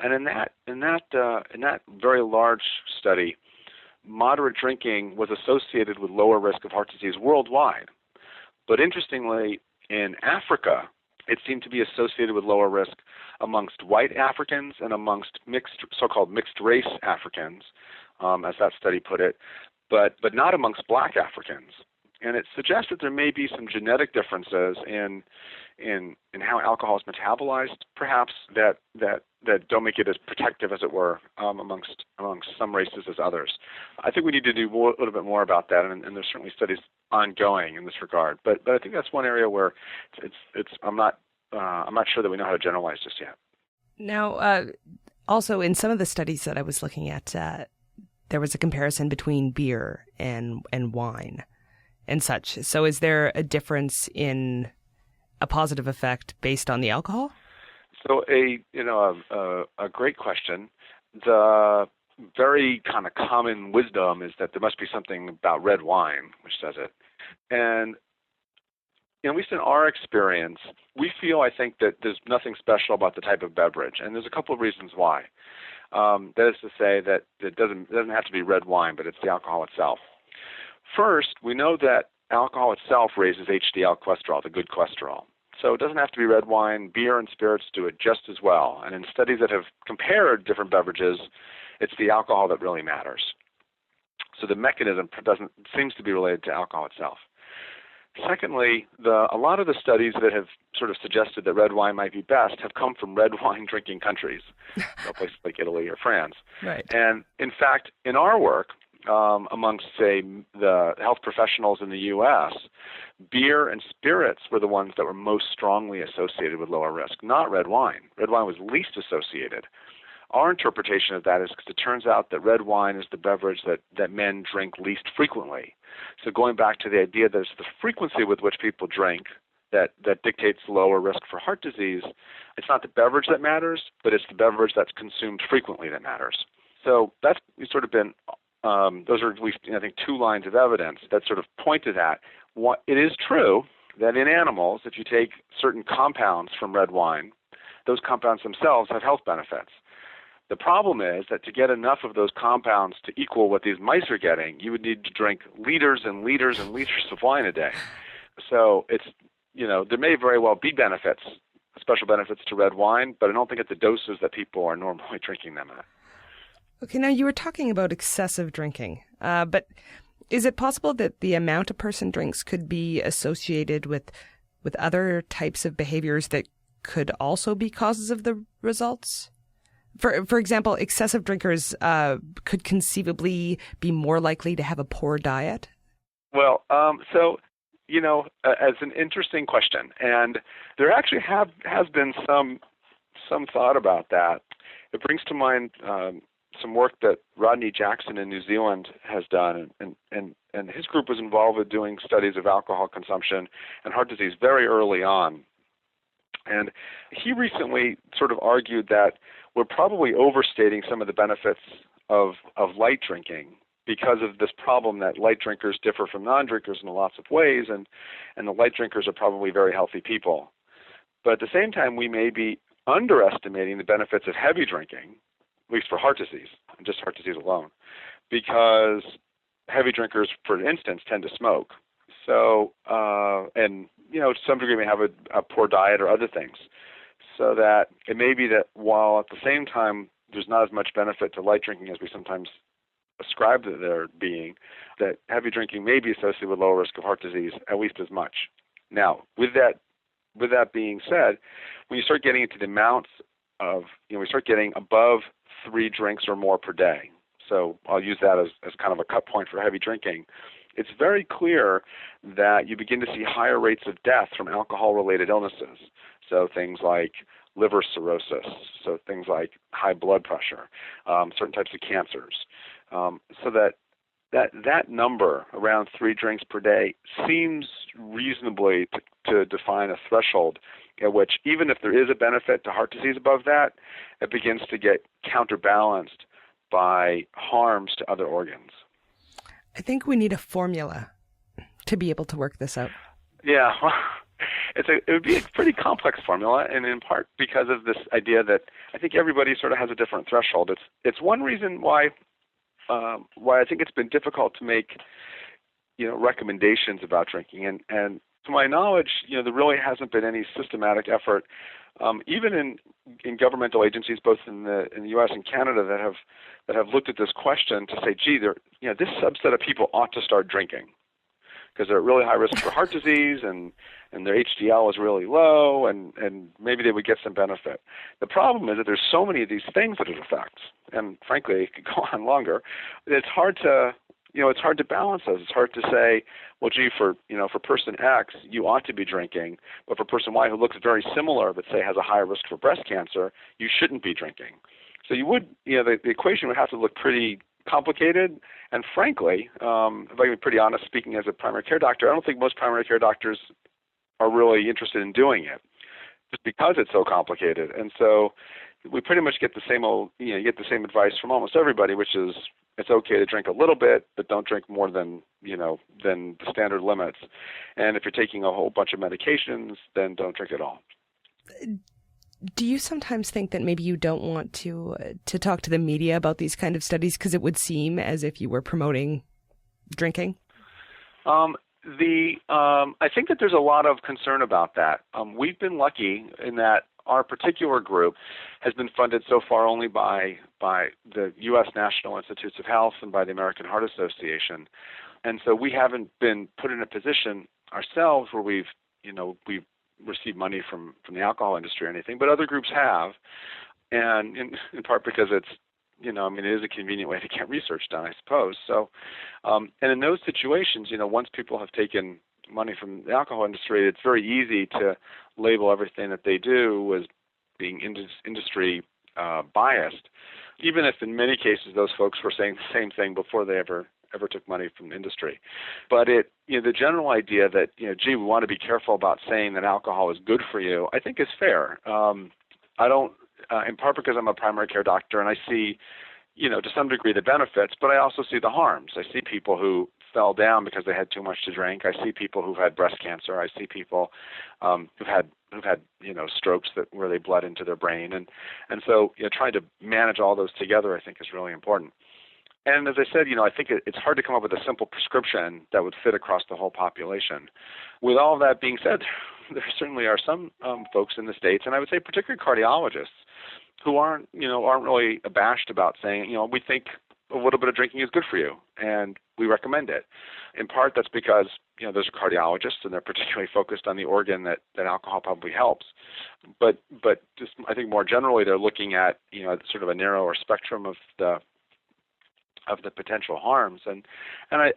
And in that very large study, moderate drinking was associated with lower risk of heart disease worldwide. But interestingly, in Africa, it seemed to be associated with lower risk amongst white Africans and amongst so-called mixed race Africans, as that study put it, but not amongst black Africans. And it suggests that there may be some genetic differences in how alcohol is metabolized, perhaps that don't make it as protective, as it were, amongst some races as others. I think we need to do a little bit more about that, and there's certainly studies ongoing in this regard. But I think that's one area where I'm not sure that we know how to generalize just yet. Now, also in some of the studies that I was looking at, there was a comparison between beer and wine and such. So is there a difference in a positive effect based on the alcohol? So a great question. The very kind of common wisdom is that there must be something about red wine which does it. And at least in our experience, we feel, I think, that there's nothing special about the type of beverage. And there's a couple of reasons why. That is to say that it doesn't have to be red wine, but it's the alcohol itself. First, we know that alcohol itself raises HDL cholesterol, the good cholesterol. So it doesn't have to be red wine. Beer and spirits do it just as well. And in studies that have compared different beverages, it's the alcohol that really matters. So the mechanism seems to be related to alcohol itself. Secondly, a lot of the studies that have sort of suggested that red wine might be best have come from red wine drinking countries, places like Italy or France. Right. And in fact, in our work, amongst, say, the health professionals in the U.S., beer and spirits were the ones that were most strongly associated with lower risk, not red wine. Red wine was least associated. Our interpretation of that is because it turns out that red wine is the beverage that men drink least frequently. So going back to the idea that it's the frequency with which people drink that dictates lower risk for heart disease, it's not the beverage that matters, but it's the beverage that's consumed frequently that matters. So that's sort of been, those are at least, I think, two lines of evidence that sort of point to that. It is true that in animals, if you take certain compounds from red wine, those compounds themselves have health benefits. The problem is that to get enough of those compounds to equal what these mice are getting, you would need to drink liters and liters and liters of wine a day. So it's, there may very well be benefits, special benefits to red wine, but I don't think at the doses that people are normally drinking them at. Okay, now you were talking about excessive drinking, but is it possible that the amount a person drinks could be associated with other types of behaviors that could also be causes of the results? For example, excessive drinkers could conceivably be more likely to have a poor diet? Well, as an interesting question, and there actually has been some thought about that. It brings to mind some work that Rodney Jackson in New Zealand has done, and his group was involved with doing studies of alcohol consumption and heart disease very early on. And he recently sort of argued that we're probably overstating some of the benefits of light drinking because of this problem that light drinkers differ from non-drinkers in lots of ways, and the light drinkers are probably very healthy people. But at the same time, we may be underestimating the benefits of heavy drinking, at least for heart disease, just heart disease alone, because heavy drinkers, for instance, tend to smoke. So, to some degree may have a poor diet or other things. So that it may be that while at the same time there's not as much benefit to light drinking as we sometimes ascribe to there being, that heavy drinking may be associated with lower risk of heart disease at least as much. Now, with that being said, when you start getting into the amounts of, we start getting above 3 drinks or more per day. So I'll use that as kind of a cut point for heavy drinking. It's very clear that you begin to see higher rates of death from alcohol-related illnesses. So things like liver cirrhosis, so things like high blood pressure, certain types of cancers. So that number, around 3 drinks per day, seems reasonably to define a threshold at which, even if there is a benefit to heart disease above that, it begins to get counterbalanced by harms to other organs. I think we need a formula to be able to work this out. Yeah, well, it would be a pretty complex formula, and in part because of this idea that I think everybody sort of has a different threshold. It's one reason why I think it's been difficult to make recommendations about drinking, and to my knowledge, there really hasn't been any systematic effort, even in governmental agencies, both in the U.S. and Canada, that have looked at this question to say, gee, this subset of people ought to start drinking because they're at really high risk for heart disease and their HDL is really low, and maybe they would get some benefit. The problem is that there's so many of these things that it affects, and frankly, it could go on longer. It's hard to balance those. It's hard to say, well, gee, for person X, you ought to be drinking, but for person Y who looks very similar, but say has a higher risk for breast cancer, you shouldn't be drinking. So you would, the equation would have to look pretty complicated, and frankly, if I can be pretty honest, speaking as a primary care doctor, I don't think most primary care doctors are really interested in doing it, just because it's so complicated. And so we pretty much get the same advice from almost everybody, which is it's okay to drink a little bit, but don't drink more than the standard limits. And if you're taking a whole bunch of medications, then don't drink at all. Do you sometimes think that maybe you don't want to talk to the media about these kind of studies because it would seem as if you were promoting drinking? I think that there's a lot of concern about that. We've been lucky in that our particular group has been funded so far only by the U.S. National Institutes of Health and by the American Heart Association. And so we haven't been put in a position ourselves where we've received money from the alcohol industry or anything, but other groups have, and in part because it's, it is a convenient way to get research done, I suppose. So, and in those situations, once people have taken money from the alcohol industry, it's very easy to label everything that they do as being industry biased, even if in many cases those folks were saying the same thing before they ever took money from the industry. But the general idea that, we want to be careful about saying that alcohol is good for you, I think is fair. I don't, in part because I'm a primary care doctor and I see, to some degree the benefits, but I also see the harms. I see people who fell down because they had too much to drink. I see people who've had breast cancer. I see people who've had strokes where they bled into their brain, and so trying to manage all those together, I think, is really important. And as I said, I think it's hard to come up with a simple prescription that would fit across the whole population. With all of that being said, there certainly are some folks in the States, and I would say particularly cardiologists, who aren't really abashed about saying, we think a little bit of drinking is good for you, and we recommend it. In part, that's because, those are cardiologists, and they're particularly focused on the organ that alcohol probably helps. But just, I think more generally, they're looking at, sort of a narrower spectrum of the potential harms, and I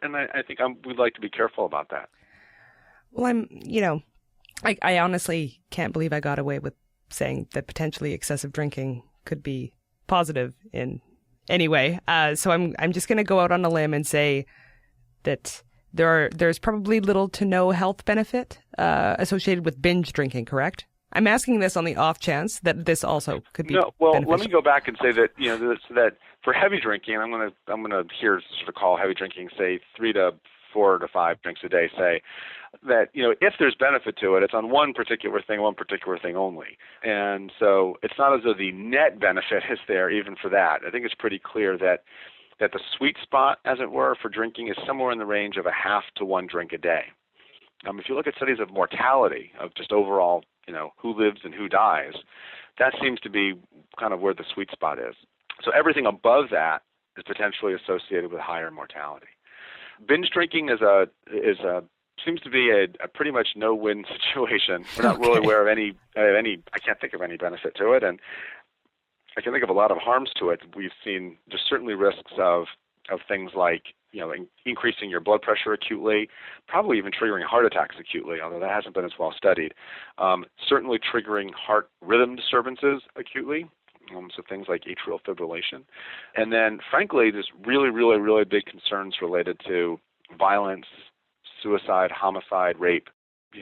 think we'd like to be careful about that. Well, I honestly can't believe I got away with saying that potentially excessive drinking could be positive in any way. So I'm just going to go out on a limb and say that there's probably little to no health benefit associated with binge drinking, correct? I'm asking this on the off chance that this also could be beneficial. Let me go back and say that that for heavy drinking, I'm gonna here sort of call heavy drinking, say 3 to 4 to 5 drinks a day. Say that if there's benefit to it, it's on one particular thing only, and so it's not as though the net benefit is there even for that. I think it's pretty clear that the sweet spot, as it were, for drinking is somewhere in the range of a half to 1 drink a day. If you look at studies of mortality, of just overall, who lives and who dies, that seems to be kind of where the sweet spot is. So everything above that is potentially associated with higher mortality. Binge drinking seems to be a pretty much no-win situation. We're not really aware of any. I can't think of any benefit to it, and I can think of a lot of harms to it. We've seen there's certainly risks of things like increasing your blood pressure acutely, probably even triggering heart attacks acutely, although that hasn't been as well studied. Certainly triggering heart rhythm disturbances acutely, so things like atrial fibrillation. And then, frankly, there's really, really, really big concerns related to violence, suicide, homicide, rape,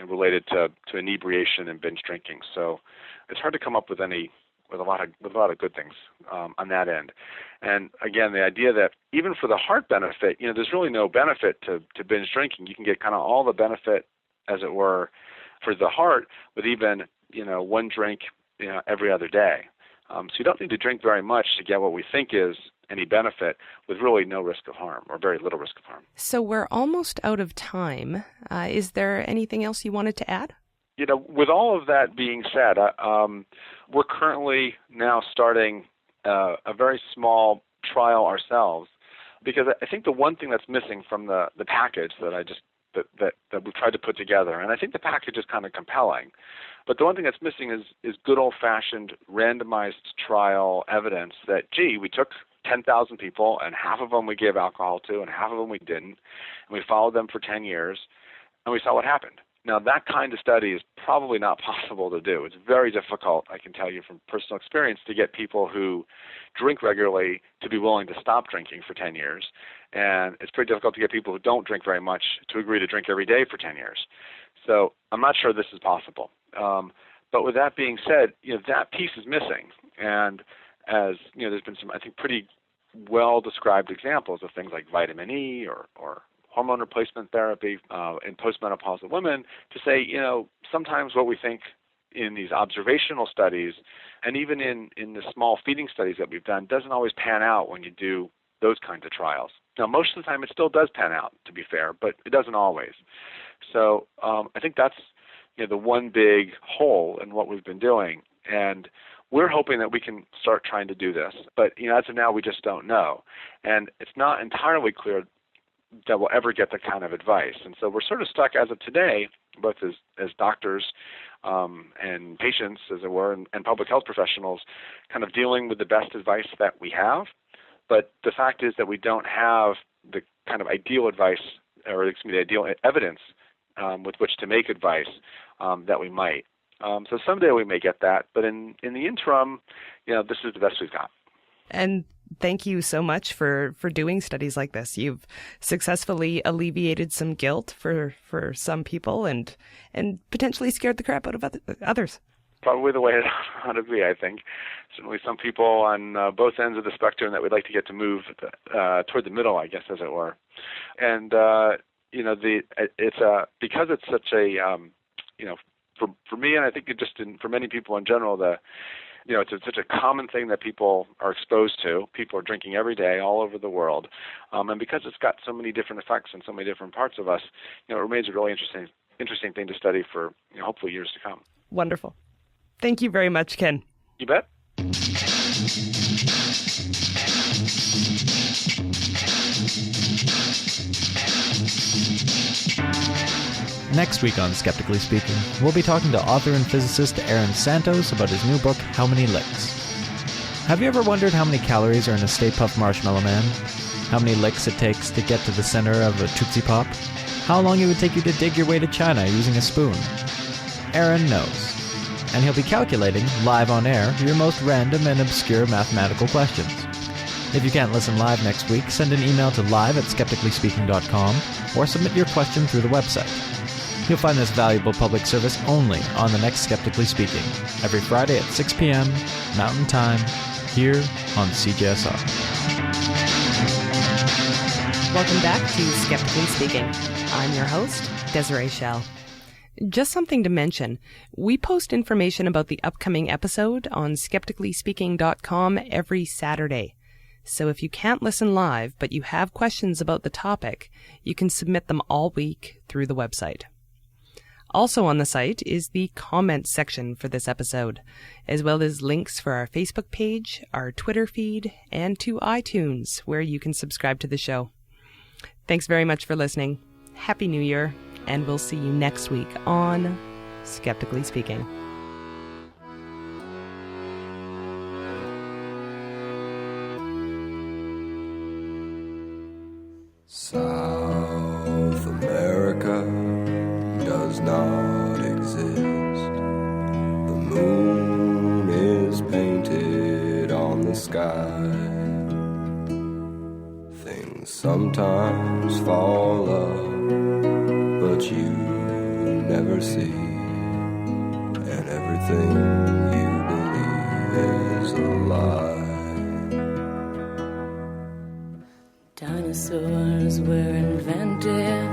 related to inebriation and binge drinking. So it's hard to come up with a lot of good things on that end. And again, the idea that even for the heart benefit, there's really no benefit to binge drinking. You can get kind of all the benefit, as it were, for the heart with even 1 drink every other day. So you don't need to drink very much to get what we think is any benefit, with really no risk of harm or very little risk of harm. So we're almost out of time. Is there anything else you wanted to add? With all of that being said, we're currently now starting a very small trial ourselves, because I think the one thing that's missing from the package that we've tried to put together, and I think the package is kind of compelling, but the one thing that's missing is good old-fashioned randomized trial evidence that, we took 10,000 people, and half of them we gave alcohol to, and half of them we didn't, and we followed them for 10 years, and we saw what happened. Now, that kind of study is probably not possible to do. It's very difficult, I can tell you from personal experience, to get people who drink regularly to be willing to stop drinking for 10 years. And it's pretty difficult to get people who don't drink very much to agree to drink every day for 10 years. So I'm not sure this is possible. But with that being said, that piece is missing. And as there's been some, I think, pretty well-described examples of things like vitamin E or hormone replacement therapy in postmenopausal women, to say, sometimes what we think in these observational studies, and even in the small feeding studies that we've done, doesn't always pan out when you do those kinds of trials. Now, most of the time it still does pan out, to be fair, but it doesn't always. So I think that's the one big hole in what we've been doing. And we're hoping that we can start trying to do this. But as of now, we just don't know. And it's not entirely clear that will ever get that kind of advice. And so we're sort of stuck as of today, both as doctors and patients, as it were, and public health professionals, kind of dealing with the best advice that we have. But the fact is that we don't have the kind of ideal advice, or the ideal evidence with which to make advice that we might. So someday we may get that, but in the interim, this is the best we've got. And thank you so much for doing studies like this. You've successfully alleviated some guilt for some people and potentially scared the crap out of others. Probably the way it ought to be, I think. Certainly some people on both ends of the spectrum that we'd like to get to move toward the middle, I guess, as it were. And, it's because it's such a, for me, and I think for many people in general, it's such a common thing that people are exposed to. People are drinking every day all over the world. And because it's got so many different effects in so many different parts of us, it remains a really interesting thing to study for, hopefully years to come. Wonderful. Thank you very much, Ken. You bet. Next week on Skeptically Speaking, we'll be talking to author and physicist Aaron Santos about his new book, How Many Licks? Have you ever wondered how many calories are in a Stay Puft Marshmallow Man? How many licks it takes to get to the center of a Tootsie Pop? How long it would take you to dig your way to China using a spoon? Aaron knows. And he'll be calculating, live on air, your most random and obscure mathematical questions. If you can't listen live next week, send an email to live@skepticallyspeaking.com or submit your question through the website. You'll find this valuable public service only on the next Skeptically Speaking, every Friday at 6 p.m. Mountain Time, here on CJSR. Welcome back to Skeptically Speaking. I'm your host, Desiree Schell. Just something to mention, we post information about the upcoming episode on skepticallyspeaking.com every Saturday. So if you can't listen live, but you have questions about the topic, you can submit them all week through the website. Also on the site is the comments section for this episode, as well as links for our Facebook page, our Twitter feed, and to iTunes, where you can subscribe to the show. Thanks very much for listening. Happy New Year, and we'll see you next week on Skeptically Speaking. South America does not exist. The moon is painted on the sky. Things sometimes fall up, but you never see. And everything you believe is a lie. Dinosaurs were invented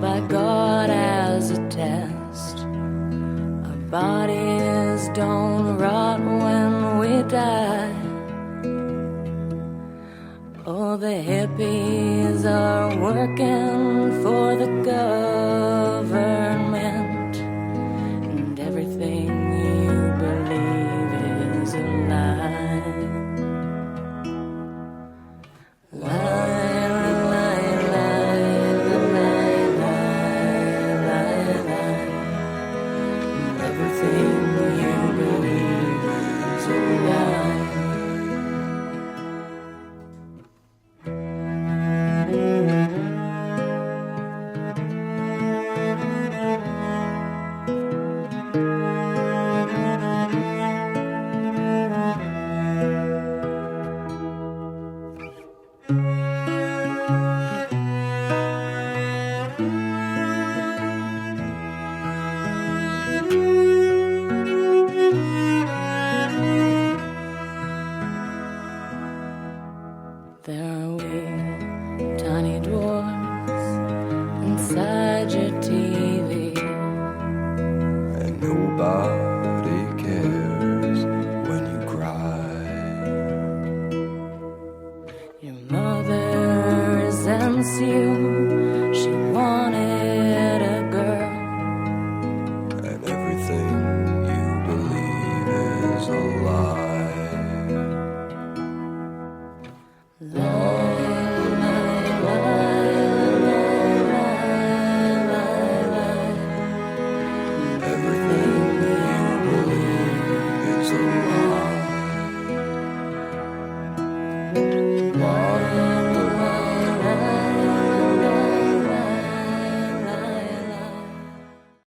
by God as a test. Our bodies don't rot when we die. Oh, the hippies are working for the government, and everything you believe is a lie.